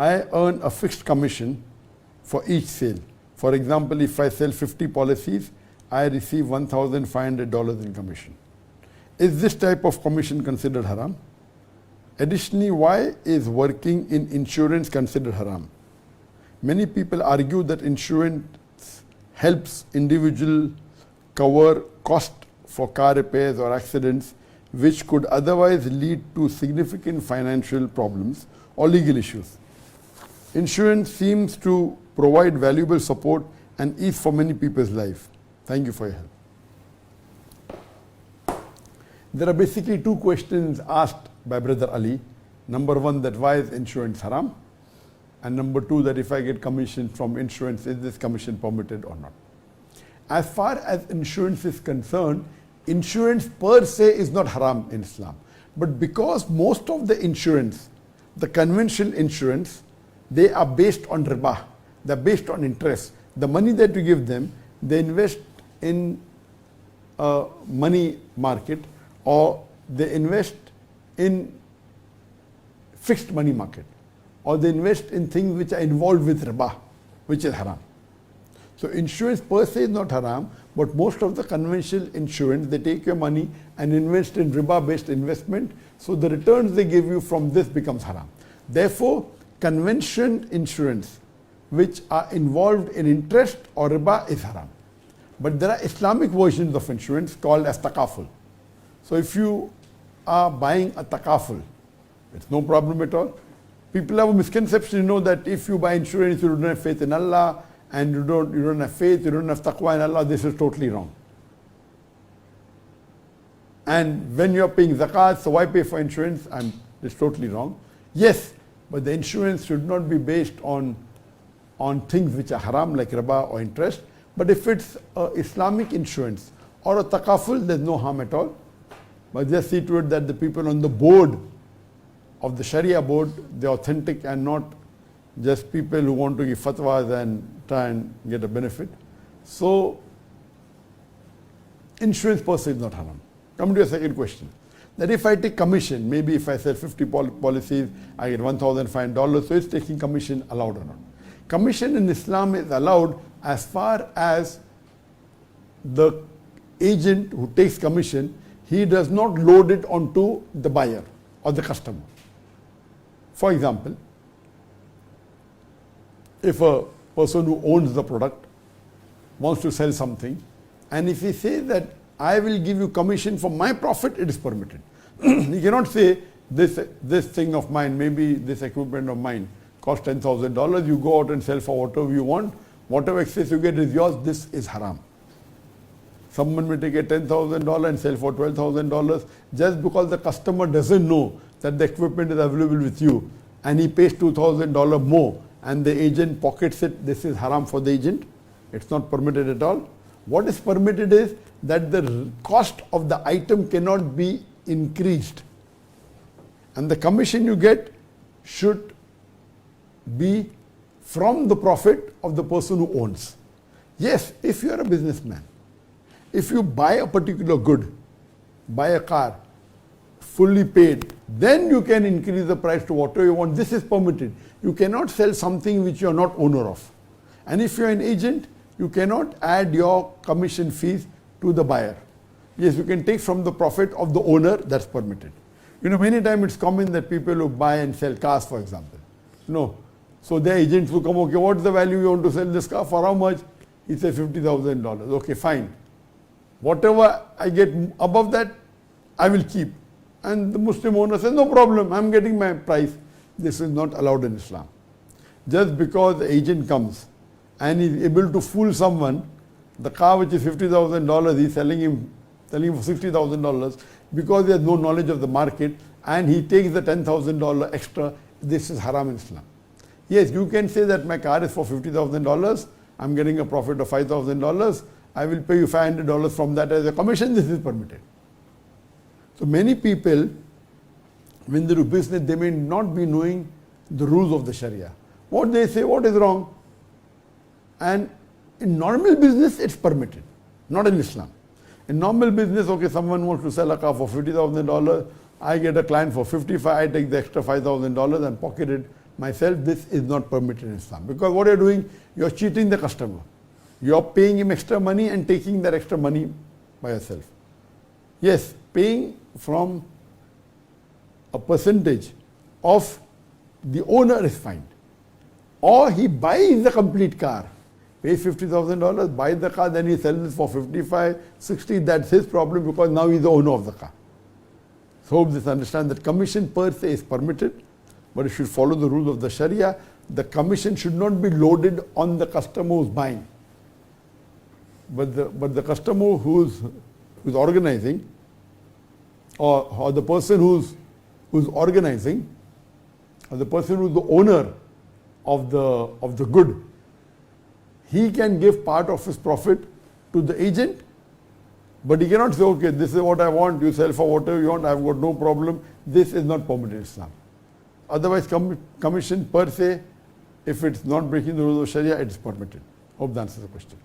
I earn a fixed commission for each sale. For example, if I sell 50 policies, I receive $1,500 in commission. Is this type of commission considered haram? Additionally, why is working in insurance considered haram? Many people argue that insurance helps individual cover cost for car repairs or accidents which could otherwise lead to significant financial problems or legal issues. Insurance seems to provide valuable support and ease for many people's life. Thank you for your help. There are basically two questions asked by Brother Ali. Number one, that why is insurance haram? And number two, that if I get commission from insurance, is this commission permitted or not? As far as insurance is concerned, insurance per se is not haram in Islam. But because most of the insurance, the conventional insurance, they are based on riba, they're based on interest. The money that you give them, they invest in a money market or they invest in fixed money market or they invest in things which are involved with riba, which is haram. So insurance per se is not haram, but most of the conventional insurance, they take your money and invest in riba-based investment, so the returns they give you from this becomes haram. Therefore, conventional insurance which are involved in interest or riba is haram. But there are Islamic versions of insurance called as takaful. So if you are buying a takaful, it's no problem at all. People have a misconception, that if you buy insurance, you don't have faith in Allah, and you don't have faith, you don't have taqwa in Allah. This is totally wrong. And when you are paying zakat, so why pay for insurance? It's totally wrong. Yes, but the insurance should not be based on things which are haram like riba or interest. But if it's Islamic insurance or a takaful, there's no harm at all. But just see to it that the people on the board of the Sharia board, they're authentic and not just people who want to give fatwas and try and get a benefit. So, insurance per se is not haram. Come to your second question. That if I take commission, maybe if I sell 50 policies, I get $1,500, so is taking commission allowed or not? Commission in Islam is allowed as far as the agent who takes commission, he does not load it onto the buyer or the customer. For example, if a person who owns the product wants to sell something, and if he says that I will give you commission for my profit, it is permitted. He cannot say this thing of mine, maybe this equipment of mine costs $10,000, you go out and sell for whatever you want, whatever excess you get is yours, this is haram. Someone may take a $10,000 and sell for $12,000 just because the customer doesn't know that the equipment is available with you and he pays $2,000 more and the agent pockets it. This is haram for the agent. It's not permitted at all. What is permitted is that the cost of the item cannot be increased, and the commission you get should be from the profit of the person who owns. Yes, if you are a businessman, if you buy a particular good, buy a car, fully paid, then you can increase the price to whatever you want. This is permitted. You cannot sell something which you are not owner of. And if you are an agent, you cannot add your commission fees to the buyer. Yes, you can take from the profit of the owner, that's permitted. Many times it's common that people who buy and sell cars, for example. So their agents will come, okay, what's the value you want to sell this car for? How much? He says $50,000. Okay, fine. Whatever I get above that, I will keep. And the Muslim owner says, no problem, I'm getting my price. This is not allowed in Islam. Just because the agent comes and is able to fool someone, the car which is $50,000, he's selling him for $60,000 because he has no knowledge of the market and he takes the $10,000 extra. This is haram in Islam. Yes, you can say that my car is for $50,000, I'm getting a profit of $5,000, I will pay you $500 from that as a commission. This is permitted. So many people, when they do business, they may not be knowing the rules of the Sharia. What they say, what is wrong? And in normal business, it's permitted, not in Islam. In normal business, okay, someone wants to sell a car for $50,000, I get a client for $55,000, I take the extra $5,000 and pocket it myself, this is not permitted in Islam. Because what you're doing, you're cheating the customer. You're paying him extra money and taking that extra money by yourself. Yes, paying from a percentage of the owner is fine. Or he buys the complete car, pays $50,000, buys the car, then he sells it for 55, 60, that's his problem because now he's the owner of the car. So hope this understand that commission per se is permitted, but it should follow the rules of the Sharia. The commission should not be loaded on the customer who's buying. But the customer who's organizing, or the person who's organizing, or the person who's the owner of the good, he can give part of his profit to the agent, but he cannot say, okay, this is what I want, you sell for whatever you want, I've got no problem. This is not permitted in Islam. Otherwise, commission per se, if it's not breaking the rules of Sharia, it is permitted. Hope that answers the question.